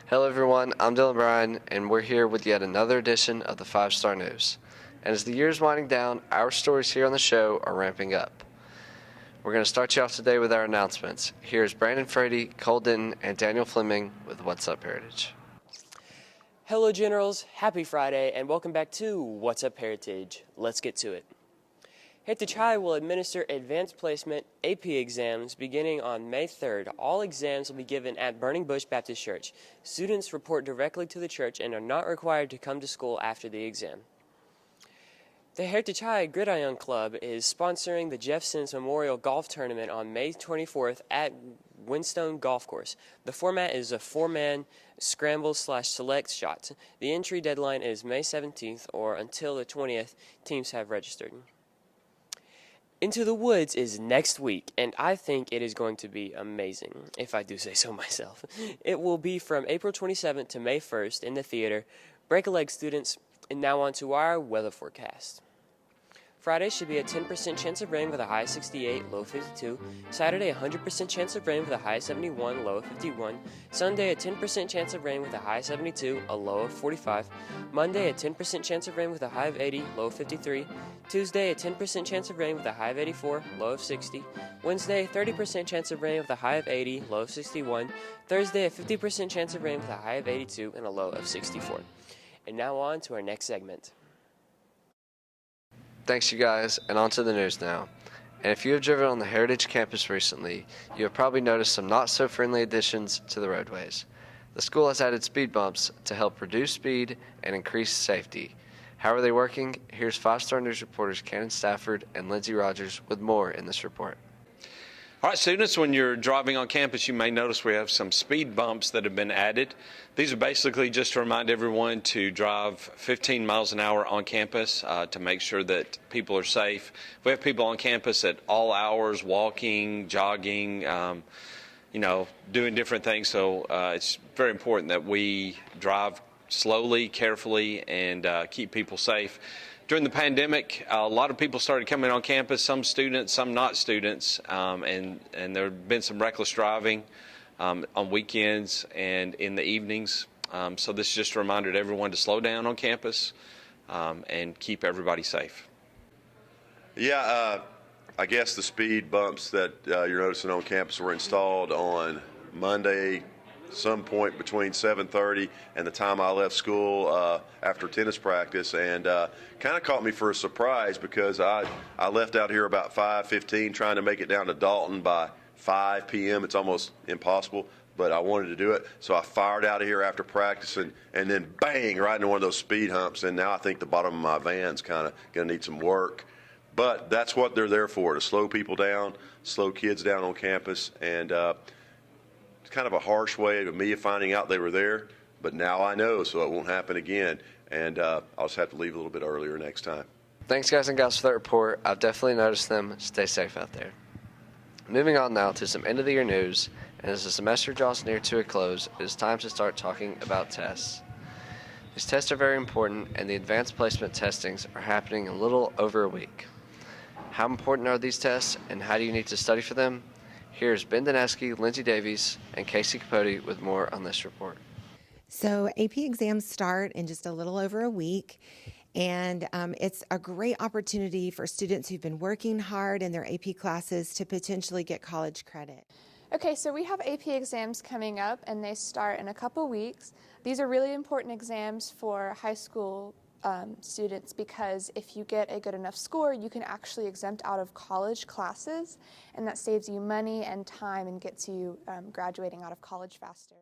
Hello everyone, I'm Dylan Bryan, and we're here with yet another edition of the 5-Star News. And as the year is winding down, our stories here on the show are ramping up. We're going to start you off today with our announcements. Here's Brandon Frady, Cole Denton, and Daniel Fleming with What's Up Heritage. Hello Generals, happy Friday, and welcome back to What's Up Heritage. Let's get to it. Heritage High will administer advanced placement AP exams beginning on May 3rd. All exams will be given at Burning Bush Baptist Church. Students report directly to the church and are not required to come to school after the exam. The Heritage High Gridiron Club is sponsoring the Jeff Sims Memorial Golf Tournament on May 24th at Windstone Golf Course. The format is a 4-man scramble/select shot. The entry deadline is May 17th or until the 20th. Teams have registered. Into the Woods is next week, and I think it is going to be amazing, if I do say so myself. It will be from April 27th to May 1st in the theater. Break a leg, students. And now on to our weather forecast. Friday should be a 10% chance of rain with a high of 68, low of 52. Saturday, a 100% chance of rain with a high of 71, low of 51. Sunday, a 10% chance of rain with a high of 72, a low of 45. Monday, a 10% chance of rain with a high of 80, low of 53. Tuesday, a 10% chance of rain with a high of 84, low of 60. Wednesday, 30% chance of rain with a high of 80, low of 61. Thursday, a 50% chance of rain with a high of 82 and a low of 64. And now on to our next segment. Thanks, you guys, and on to the news now. And if you have driven on the Heritage campus recently, you have probably noticed some not-so-friendly additions to the roadways. The school has added speed bumps to help reduce speed and increase safety. How are they working? Here's 5-Star News reporters Cannon Stafford and Lindsey Rogers with more in this report. All right, students, when you're driving on campus, you may notice we have some speed bumps that have been added. These are basically just to remind everyone to drive 15 miles an hour on campus to make sure that people are safe. We have people on campus at all hours, walking, jogging, doing different things. So it's very important that we drive slowly, carefully, and keep people safe. During the pandemic, a lot of people started coming on campus, some students, some not students, and there have been some reckless driving on weekends and in the evenings. So this is just a reminder to everyone to slow down on campus and keep everybody safe. Yeah, I guess the speed bumps that you're noticing on campus were installed on Monday, some point between 7:30 and the time I left school after tennis practice, and kind of caught me for a surprise because I left out here about 5:15 trying to make it down to Dalton by 5 p.m. It's almost impossible, but I wanted to do it, so I fired out of here after practice and then bang, right into one of those speed humps, and now I think the bottom of my van's kind of going to need some work. But that's what they're there for, to slow people down, slow kids down on campus, and it's kind of a harsh way of me finding out they were there, but now I know, so it won't happen again, and I'll just have to leave a little bit earlier next time. Thanks, guys and gals, for that report. I've definitely noticed them. Stay safe out there. Moving on now to some end-of-the-year news, and as the semester draws near to a close, it is time to start talking about tests. These tests are very important, and the advanced placement testings are happening in a little over a week. How important are these tests, and how do you need to study for them? Here's Ben Dineski, Lindsay Davies, and Casey Capote with more on this report. So AP exams start in just a little over a week, and it's a great opportunity for students who've been working hard in their AP classes to potentially get college credit. Okay, so we have AP exams coming up, and they start in a couple weeks. These are really important exams for high school students because if you get a good enough score, you can actually exempt out of college classes, and that saves you money and time and gets you graduating out of college faster.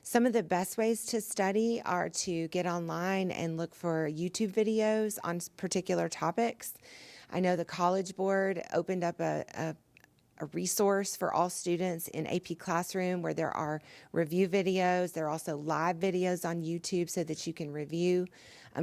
Some of the best ways to study are to get online and look for YouTube videos on particular topics. I know the College Board opened up a resource for all students in AP Classroom where there are review videos. There are also live videos on YouTube so that you can review.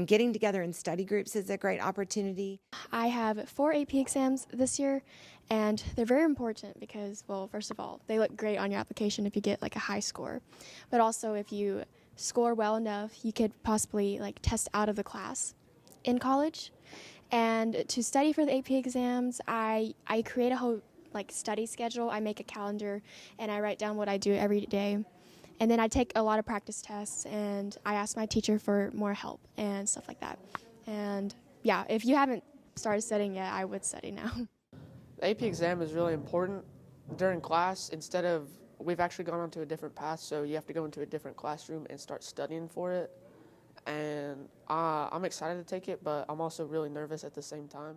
Getting together in study groups is a great opportunity. I have 4 AP exams this year, and they're very important because, well, first of all, they look great on your application if you get like a high score. But also if you score well enough, you could possibly test out of the class in college. And to study for the AP exams, I create a whole study schedule. I make a calendar and I write down what I do every day. And then I take a lot of practice tests, and I ask my teacher for more help and stuff like that. And yeah, if you haven't started studying yet, I would study now. The AP exam is really important. During class, we've actually gone on to a different path, so you have to go into a different classroom and start studying for it. And I'm excited to take it, but I'm also really nervous at the same time.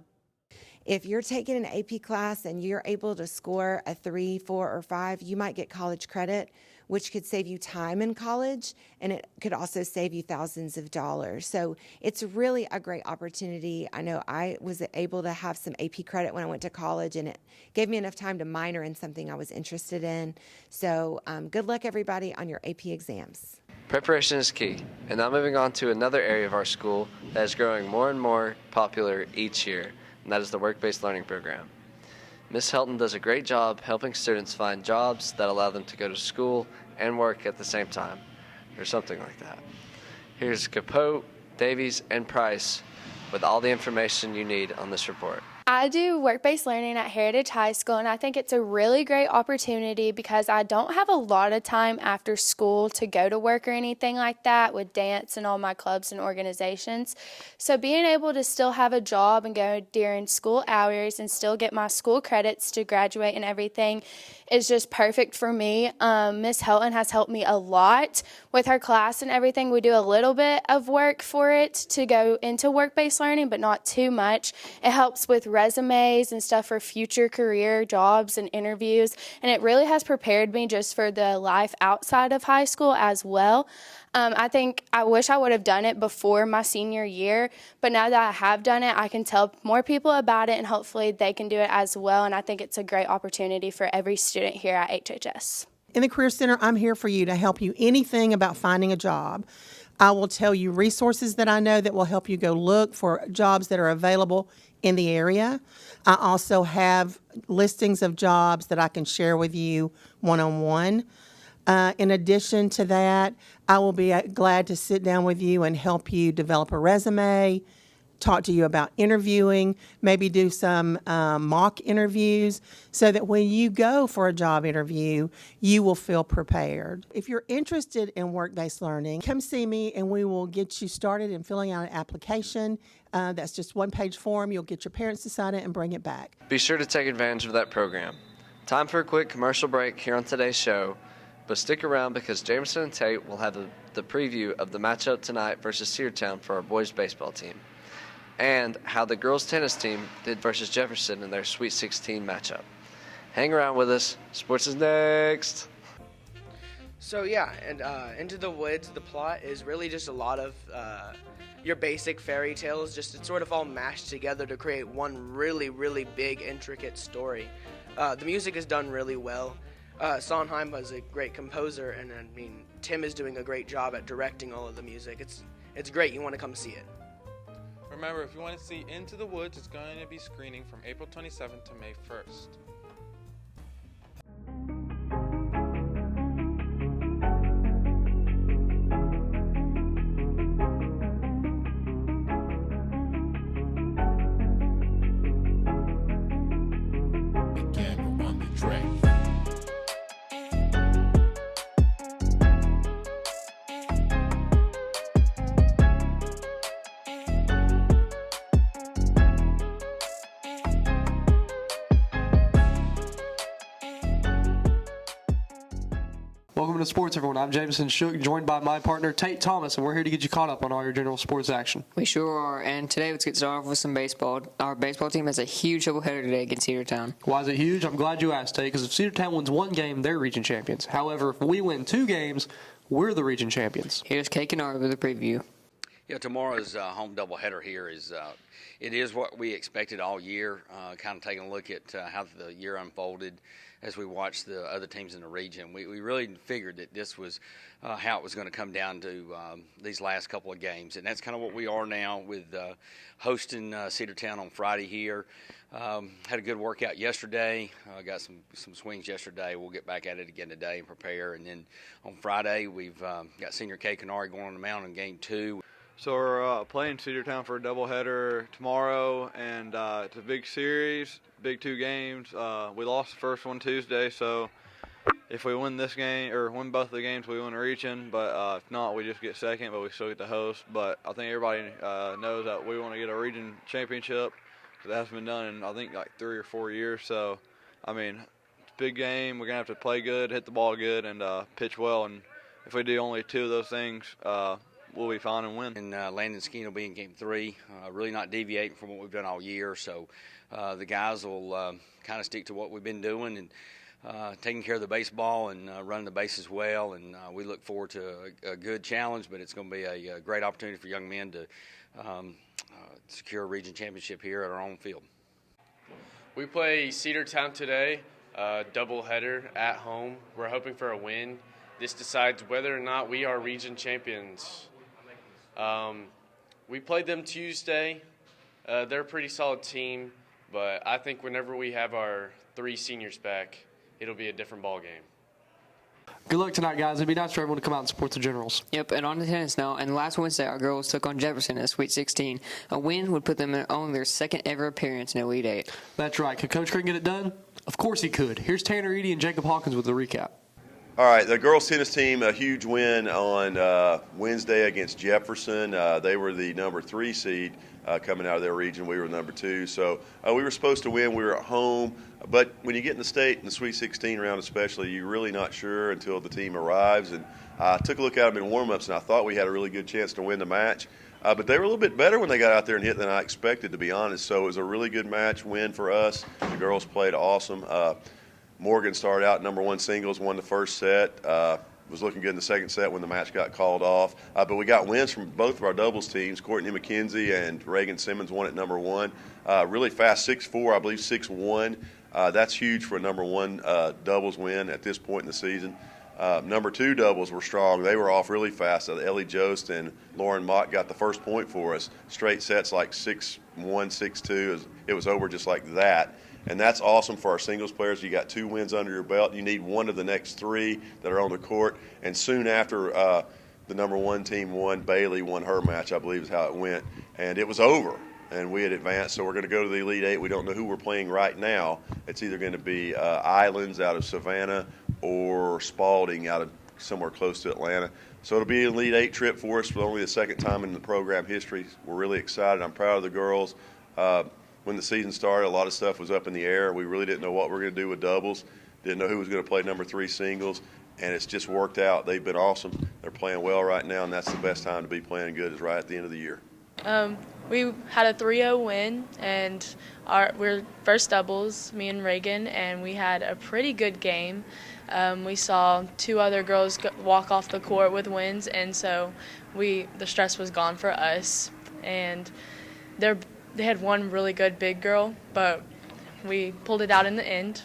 If you're taking an AP class and you're able to score a 3, 4, or 5, you might get college credit, which could save you time in college, and it could also save you thousands of dollars. So it's really a great opportunity. I know I was able to have some AP credit when I went to college, and it gave me enough time to minor in something I was interested in. So good luck, everybody, on your AP exams. Preparation is key. And now moving on to another area of our school that is growing more and more popular each year, and that is the work-based learning program. Ms. Helton does a great job helping students find jobs that allow them to go to school and work at the same time, or something like that. Here's Capote, Davies, and Price with all the information you need on this report. I do work-based learning at Heritage High School, and I think it's a really great opportunity because I don't have a lot of time after school to go to work or anything like that with dance and all my clubs and organizations. So being able to still have a job and go during school hours and still get my school credits to graduate and everything is just perfect for me. Miss Helton has helped me a lot with her class and everything. We do a little bit of work for it to go into work-based learning, but not too much. It helps with resumes and stuff for future career jobs and interviews, and it really has prepared me just for the life outside of high school as well. I wish I would have done it before my senior year, but now that I have done it, I can tell more people about it, and hopefully they can do it as well, and I think it's a great opportunity for every student here at HHS. In the Career Center, I'm here for you to help you anything about finding a job. I will tell you resources that I know that will help you go look for jobs that are available in the area. I also have listings of jobs that I can share with you one-on-one. In addition to that, I will be glad to sit down with you and help you develop a resume, talk to you about interviewing, maybe do some mock interviews so that when you go for a job interview, you will feel prepared. If you're interested in work-based learning, come see me and we will get you started in filling out an application. That's just one-page form. You'll get your parents to sign it and bring it back. Be sure to take advantage of that program. Time for a quick commercial break here on today's show, but stick around because Jameson and Tate will have the preview of the matchup tonight versus Cedartown for our boys baseball team, and how the girls tennis team did versus Jefferson in their Sweet 16 matchup. Hang around with us. Sports is next. So yeah, and Into the Woods, the plot is really just a lot of your basic fairy tales, just it's sort of all mashed together to create one really, really big, intricate story. The music is done really well. Sondheim was a great composer, and I mean, Tim is doing a great job at directing all of the music. It's great. You want to come see it. Remember, if you want to see Into the Woods, it's going to be screening from April 27th to May 1st. Again on the track. Welcome to Sports, everyone. I'm Jameson Shook, joined by my partner, Tate Thomas, and we're here to get you caught up on all your general sports action. We sure are, and today let's get started off with some baseball. Our baseball team has a huge doubleheader today against Cedartown. Why is it huge? I'm glad you asked, Tate, because if Cedartown wins one game, they're region champions. However, if we win 2 games, we're the region champions. Here's Kate Kennard with a preview. Yeah, tomorrow's home doubleheader here is it is what we expected all year. Kind of taking a look at how the year unfolded as we watched the other teams in the region. We really figured that this was how it was going to come down to these last couple of games, and that's kind of what we are now with hosting Cedartown on Friday here. Had a good workout yesterday. Got some swings yesterday. We'll get back at it again today and prepare. And then on Friday, we've got Senior Kay Canary going on the mound in Game 2. So we're playing Cedartown for a doubleheader tomorrow, and it's a big series, big 2 games. We lost the first one Tuesday, so if we win this game or win both of the games, we win a region. But if not, we just get second, but we still get to host. But I think everybody knows that we want to get a region championship. That hasn't been done in, I think, like 3 or 4 years. So, I mean, it's a big game. We're going to have to play good, hit the ball good, and pitch well. And if we do only 2 of those things, we'll be fine and win. And Landon Skeen will be in game 3, really not deviating from what we've done all year. So the guys will kind of stick to what we've been doing and taking care of the baseball and running the bases well. And we look forward to a good challenge, but it's going to be a great opportunity for young men to secure a region championship here at our own field. We play Cedartown today, doubleheader at home. We're hoping for a win. This decides whether or not we are region champions. We played them Tuesday. They're a pretty solid team, but I think whenever we have our 3 seniors back, it'll be a different ball game. Good luck tonight, guys. It'd be nice for everyone to come out and support the Generals. Yep, and on to tennis now. And last Wednesday, our girls took on Jefferson in the Sweet 16. A win would put them on their 2nd ever appearance in Elite 8. That's right. Could Coach Craig get it done? Of course he could. Here's Tanner Eady and Jacob Hawkins with the recap. All right, the girls tennis team, a huge win on Wednesday against Jefferson. They were the number 3 seed coming out of their region. We were number 2. So we were supposed to win. We were at home. But when you get in the state, in the Sweet 16 round especially, you're really not sure until the team arrives. And I took a look at them in warm-ups, and I thought we had a really good chance to win the match. But they were a little bit better when they got out there and hit than I expected, to be honest. So it was a really good match win for us. The girls played awesome. Morgan started out number 1 singles, won the first set. Was looking good in the second set when the match got called off. But we got wins from both of our doubles teams. Courtney McKenzie and Reagan Simmons won at number 1. Really fast, 6-4, I believe 6-1. That's huge for a number 1 doubles win at this point in the season. Number 2 doubles were strong. They were off really fast. Ellie Jost and Lauren Mott got the first point for us. Straight sets like 6-1, 6-2. It was over just like that. And that's awesome for our singles players. You got 2 wins under your belt. You need 1 of the next 3 that are on the court. And soon after the number 1 team won, Bailey won her match, I believe is how it went. And it was over. And we had advanced, so we're going to go to the Elite 8. We don't know who we're playing right now. It's either going to be Islands out of Savannah or Spalding out of somewhere close to Atlanta. So it'll be an Elite 8 trip for us for only the 2nd time in the program history. We're really excited. I'm proud of the girls. When the season started, a lot of stuff was up in the air. We really didn't know what we were going to do with doubles, didn't know who was going to play number 3 singles, and it's just worked out. They've been awesome. They're playing well right now, and that's the best time to be playing good is right at the end of the year. We had a 3-0 win, and we're first doubles, me and Reagan, and we had a pretty good game. We saw 2 other girls walk off the court with wins, and so the stress was gone for us. And they had 1 really good big girl, but we pulled it out in the end.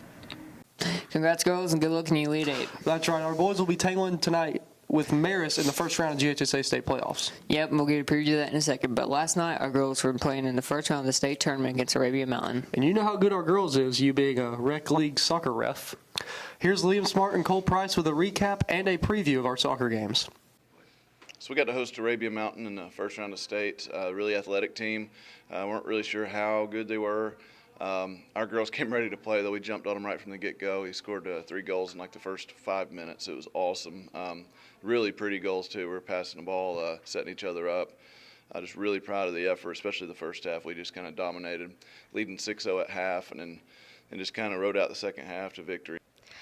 Congrats, girls, and good luck in the Elite 8. That's right. Our boys will be tangling tonight with Marist in the first round of GHSA state playoffs. Yep, we'll get a preview of that in a second. But last night, our girls were playing in the first round of the state tournament against Arabia Mountain. And you know how good our girls is, you being a rec league soccer ref. Here's Liam Smart and Cole Price with a recap and a preview of our soccer games. So we got to host Arabia Mountain in the first round of state. Really athletic team. Weren't really sure how good they were. Our girls came ready to play, though. We jumped on them right from the get-go. He scored 3 goals in like the first 5 minutes. It was awesome. Really pretty goals, too. We were passing the ball, setting each other up. Just really proud of the effort, especially the first half. We just kind of dominated, leading 6-0 at half, and just kind of rode out the second half to victory.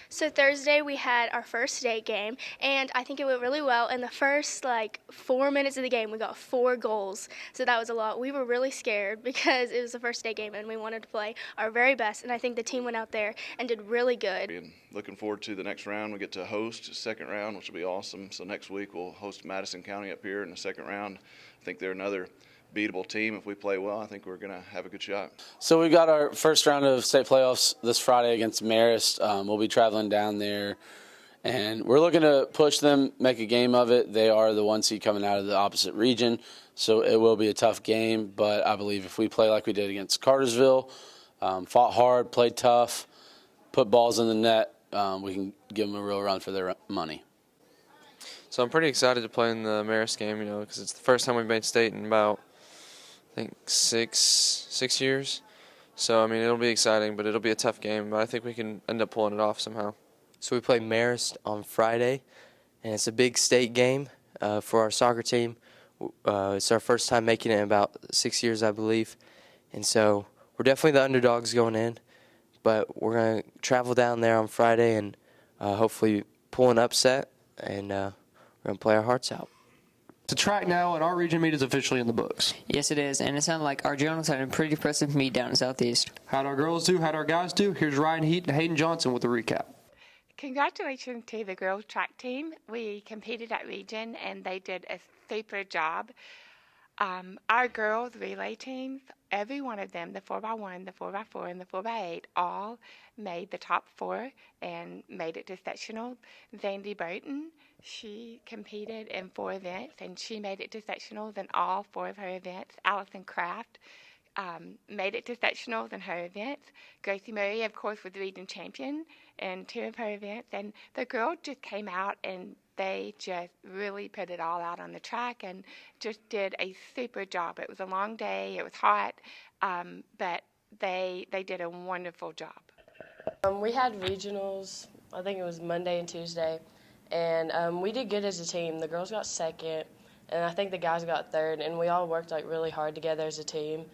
So Thursday we had our first state game, and I think it went really well. In the first 4 minutes of the game, we got 4 goals, so that was a lot. We were really scared because it was the first state game, and we wanted to play our very best, and I think the team went out there and did really good. And looking forward to the next round. We get to host the second round, which will be awesome. So next week we'll host Madison County up here in the second round. I think they're another beatable team. If we play well, I think we're going to have a good shot. So we got our first round of state playoffs this Friday against Marist. We'll be traveling down there, and we're looking to push them, make a game of it. They are the 1 seed coming out of the opposite region, so it will be a tough game. But I believe if we play like we did against Cartersville, fought hard, played tough, put balls in the net, we can give them a real run for their money. So I'm pretty excited to play in the Marist game, because it's the first time we've made state in about, I think, six years. So, it'll be exciting, but it'll be a tough game. But I think we can end up pulling it off somehow. So we play Marist on Friday, and it's a big state game for our soccer team. It's our first time making it in about 6 years, I believe. And so we're definitely the underdogs going in, but we're going to travel down there on Friday and hopefully pull an upset, and we're going to play our hearts out. To track now, and our region meet is officially in the books. Yes, it is, and it sounded like our Journals had a pretty impressive meet down in Southeast. How'd our girls do? How'd our guys do? Here's Ryan Heat and Hayden Johnson with a recap. Congratulations to the girls track team. We competed at region, and they did a super job. Our girls relay teams, every one of them, the 4x1, the 4x4, and the 4x8, all made the top 4 and made it to sectional. Zandy Burton, she competed in 4 events, and she made it to sectionals in all 4 of her events. Allison Kraft made it to sectionals in her events. Gracie Murray, of course, was the region champion in 2 of her events. And the girls just came out and they just really put it all out on the track and just did a super job. It was a long day. It was hot, but they did a wonderful job. We had regionals, I think it was Monday and Tuesday, and we did good as a team. The girls got second, and I think the guys got third, and we all worked really hard together as a team.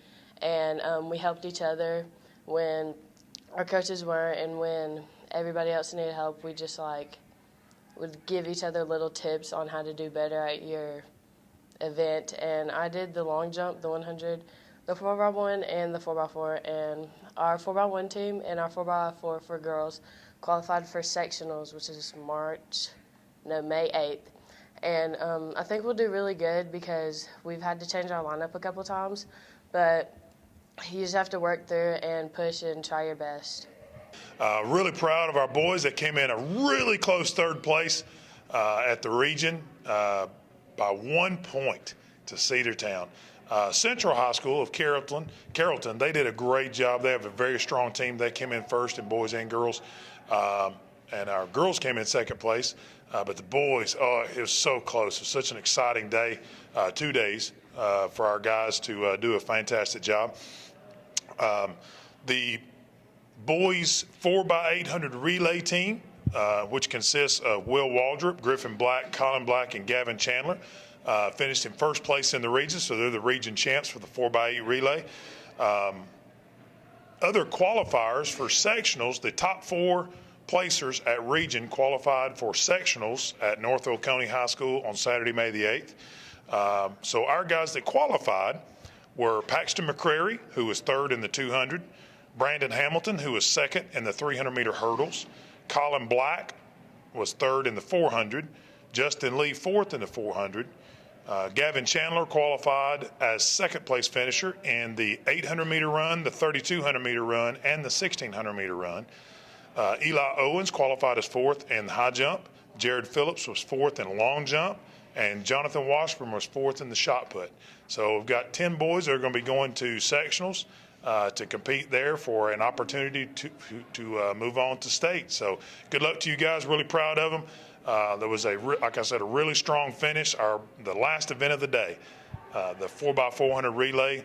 And we helped each other when our coaches weren't, and when everybody else needed help, we just would give each other little tips on how to do better at your event. And I did the long jump, the 100, the 4x1, and the 4x4. And our 4x1 team and our 4x4 for girls qualified for sectionals, which is May 8th. And I think we'll do really good because we've had to change our lineup a couple times, but you just have to work through and push and try your best. Really proud of our boys that came in a really close 3rd place at the region by 1 point to Cedartown. Central High School of Carrollton, they did a great job. They have a very strong team. They came in first in boys and girls. And our girls came in 2nd place. But the boys, it was so close. It was such an exciting day, 2 days for our guys to do a fantastic job. The boys 4x800 relay team, which consists of Will Waldrop, Griffin Black, Colin Black, and Gavin Chandler, finished in 1st place in the region, so they're the region champs for the 4x8 relay. Other qualifiers for sectionals, the top 4 placers at region qualified for sectionals at North Oconee High School on Saturday, May the 8th. So our guys that qualified were Paxton McCrary, who was 3rd in the 200, Brandon Hamilton, who was 2nd in the 300-meter hurdles, Colin Black was 3rd in the 400, Justin Lee 4th in the 400, Gavin Chandler qualified as 2nd place finisher in the 800-meter run, the 3,200-meter run, and the 1,600-meter run. Eli Owens qualified as 4th in the high jump. Jared Phillips was 4th in long jump. And Jonathan Washburn was 4th in the shot put. So we've got 10 boys that are going to be going to sectionals to compete there for an opportunity to move on to state. So good luck to you guys. Really proud of them. There was, like I said, a really strong finish. The last event of the day, the 4x400 relay,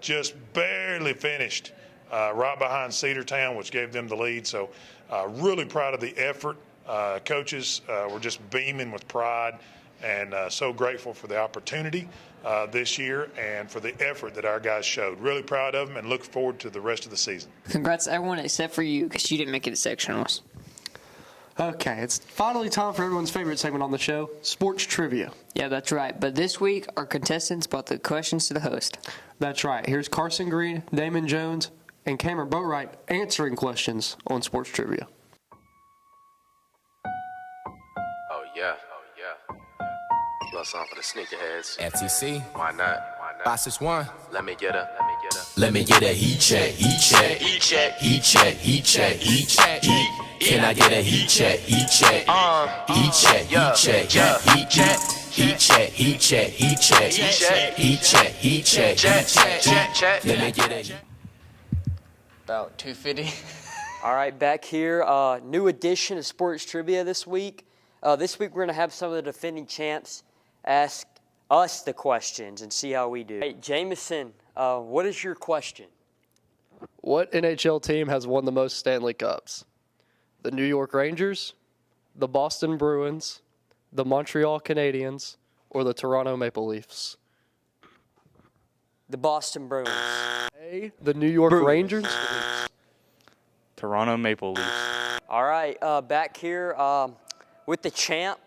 just barely finished right behind Cedartown, which gave them the lead. So really proud of the effort. Coaches were just beaming with pride and so grateful for the opportunity this year and for the effort that our guys showed. Really proud of them and look forward to the rest of the season. Congrats to everyone except for you because you didn't make it to sectionals. Okay, it's finally time for everyone's favorite segment on the show, sports trivia. Yeah, that's right. But this week, our contestants brought the questions to the host. That's right. Here's Carson Green, Damon Jones, and Cameron Boatwright answering questions on sports trivia. Oh, yeah. Little song for the sneakerheads. FTC. Why not? Boss is one. Let me get a heat check. Can I get a heat check? Let me get a about 250. All right, back here, new edition of Sports Trivia this week. This week we're going to have some of the defending champs ask us the questions and see how we do. Hey, Jameson, what is your question? What NHL team has won the most Stanley Cups? The New York Rangers, the Boston Bruins, the Montreal Canadiens, or the Toronto Maple Leafs? The Boston Bruins. A, the New York Rangers. Toronto Maple Leafs. All right, back here with the champ.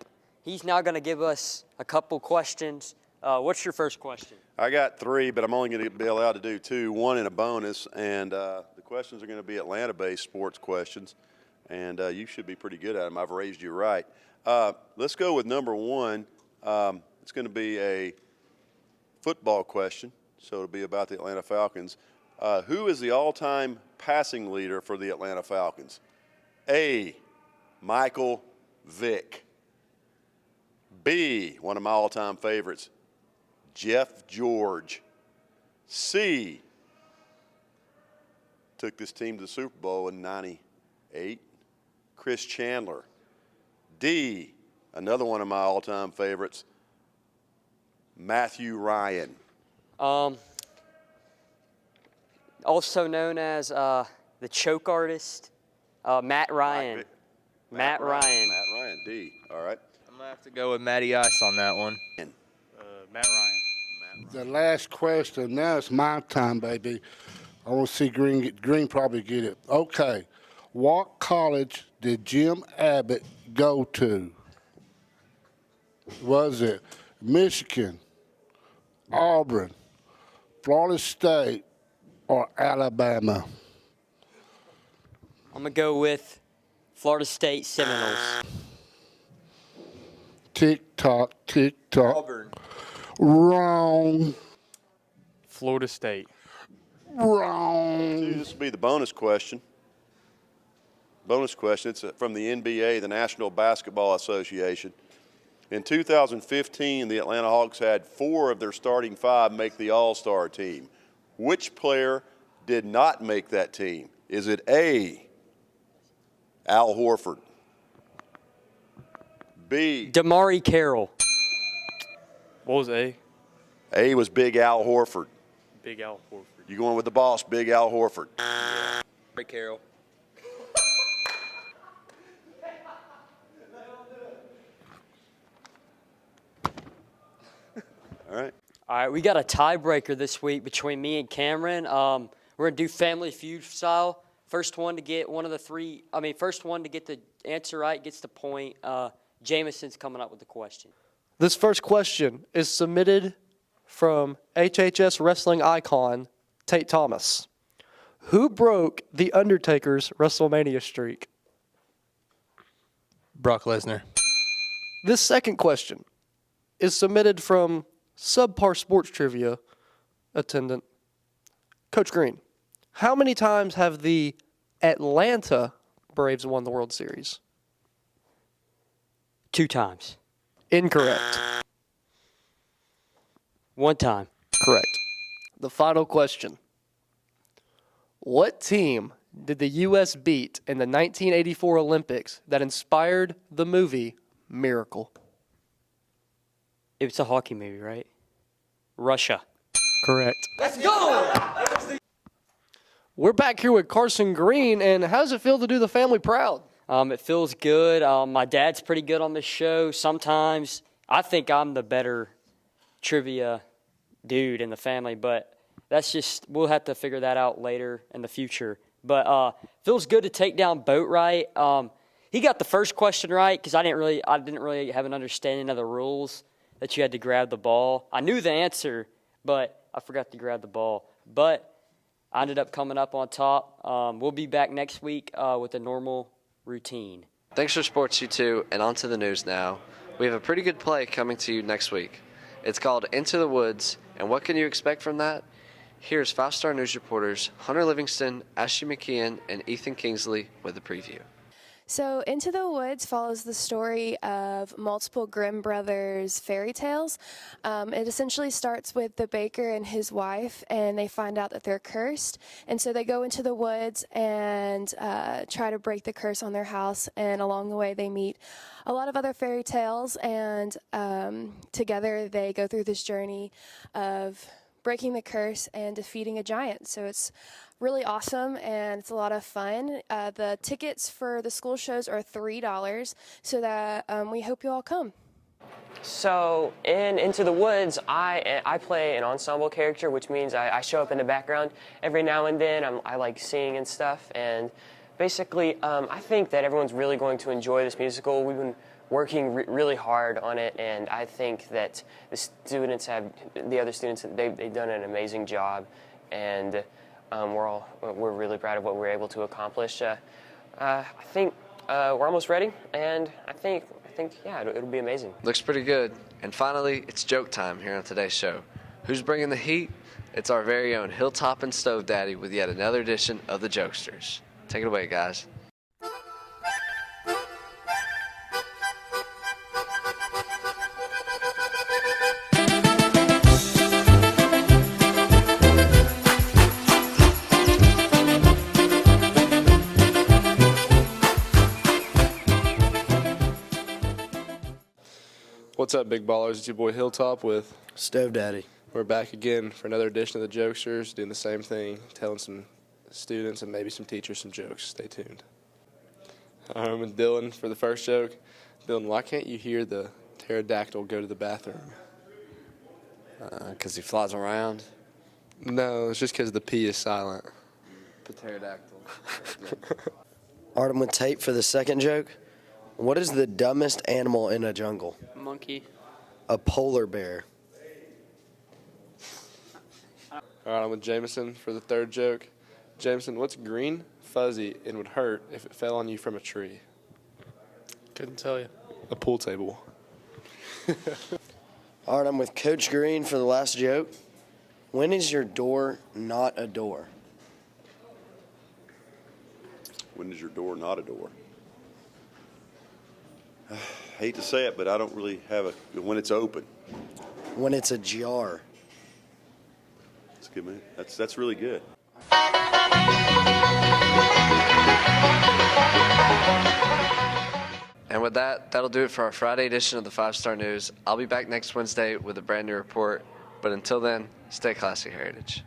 He's now going to give us a couple questions. What's your first question? I got 3, but I'm only going to be allowed to do 2, 1 in a bonus. And the questions are going to be Atlanta-based sports questions. And you should be pretty good at them. I've raised you right. Let's go with number 1. It's going to be a football question, so it'll be about the Atlanta Falcons. Who is the all-time passing leader for the Atlanta Falcons? A, Michael Vick. B, one of my all-time favorites, Jeff George. C, took this team to the Super Bowl in '98, Chris Chandler. D, another one of my all-time favorites, Matthew Ryan. Also known as the choke artist, Matt Ryan. Matt Ryan. Matt Ryan, D. All right. I'm going to have to go with Matty Ice on that one. Matt Ryan. The last question. Now it's my time, baby. I want to see Green probably get it. Okay. What college did Jim Abbott go to? Was it Michigan, Auburn, Florida State, or Alabama? I'm going to go with Florida State Seminoles. Tick-tock, tick-tock. Auburn. Wrong. Florida State. Wrong. This will be the bonus question. Bonus question. It's from the NBA, the National Basketball Association. In 2015, the Atlanta Hawks had 4 of their starting 5 make the All-Star team. Which player did not make that team? Is it A, Al Horford? B, Damari Carroll. What was A? A was Big Al Horford. Big Al Horford. You going with the boss, Big Al Horford? Damari Carroll. All right. All right, we got a tiebreaker this week between me and Cameron. We're going to do Family Feud style. First one to get first one to get the answer right gets the point. Jameson's coming up with the question. This first question is submitted from HHS wrestling icon Tate Thomas. Who broke The Undertaker's WrestleMania streak? Brock Lesnar. This second question is submitted from Subpar Sports Trivia attendant Coach Green. How many times have the Atlanta Braves won the World Series? 2 times. Incorrect. 1 time. Correct. The final question. What team did the U.S. beat in the 1984 Olympics that inspired the movie Miracle? It's a hockey movie, right? Russia. Correct. Let's go! We're back here with Carson Green, and how does it feel to do the family proud? It feels good. My dad's pretty good on this show. Sometimes I think I'm the better trivia dude in the family, but that's just, we'll have to figure that out later in the future. But feels good to take down Boatwright. He got the first question right because I didn't really have an understanding of the rules that you had to grab the ball. I knew the answer, but I forgot to grab the ball. But I ended up coming up on top. We'll be back next week with a normal routine. Thanks for Sports U2, and on to the news now. We have a pretty good play coming to you next week. It's called Into the Woods, and what can you expect from that? Here's 5-star news reporters Hunter Livingston, Ashley McKeon, and Ethan Kingsley with a preview. So, Into the Woods follows the story of multiple Grimm brothers fairy tales. It essentially starts with the baker and his wife, and they find out that they're cursed. And so they go into the woods and try to break the curse on their house. And along the way, they meet a lot of other fairy tales, and together they go through this journey of breaking the curse and defeating a giant. So it's really awesome and it's a lot of fun. The tickets for the school shows are $3, so that we hope you all come. So in Into the Woods, I play an ensemble character, which means I show up in the background every now and then. I like singing and stuff, and basically I think that everyone's really going to enjoy this musical. We've been working really hard on it, and I think that the other students, they've done an amazing job, and we're really proud of what we're able to accomplish. I think we're almost ready, and I think yeah, it'll be amazing. Looks pretty good. And finally, it's joke time here on today's show. Who's bringing the heat? It's our very own Hilltop and Stove Daddy with yet another edition of the Jokesters. Take it away, guys. What's up, big ballers? It's your boy Hilltop with Stove Daddy. We're back again for another edition of the Jokesters, doing the same thing, telling some students and maybe some teachers some jokes. Stay tuned. I'm with Dylan for the first joke. Dylan, why can't you hear the pterodactyl go to the bathroom? Because he flies around. No, it's just because the P is silent. The pterodactyl. Artem with tape for the second joke. What is the dumbest animal in a jungle? Monkey. A polar bear. All right, I'm with Jameson for the third joke. Jameson, what's green, fuzzy, and would hurt if it fell on you from a tree? Couldn't tell you. A pool table. All right, I'm with Coach Green for the last joke. When is your door not a door? When is your door not a door? Hate to say it, but I don't really have when it's open. When it's a jar. That's good, man. That's really good. And with that, that'll do it for our Friday edition of the 5-Star News. I'll be back next Wednesday with a brand new report. But until then, stay classy, Heritage.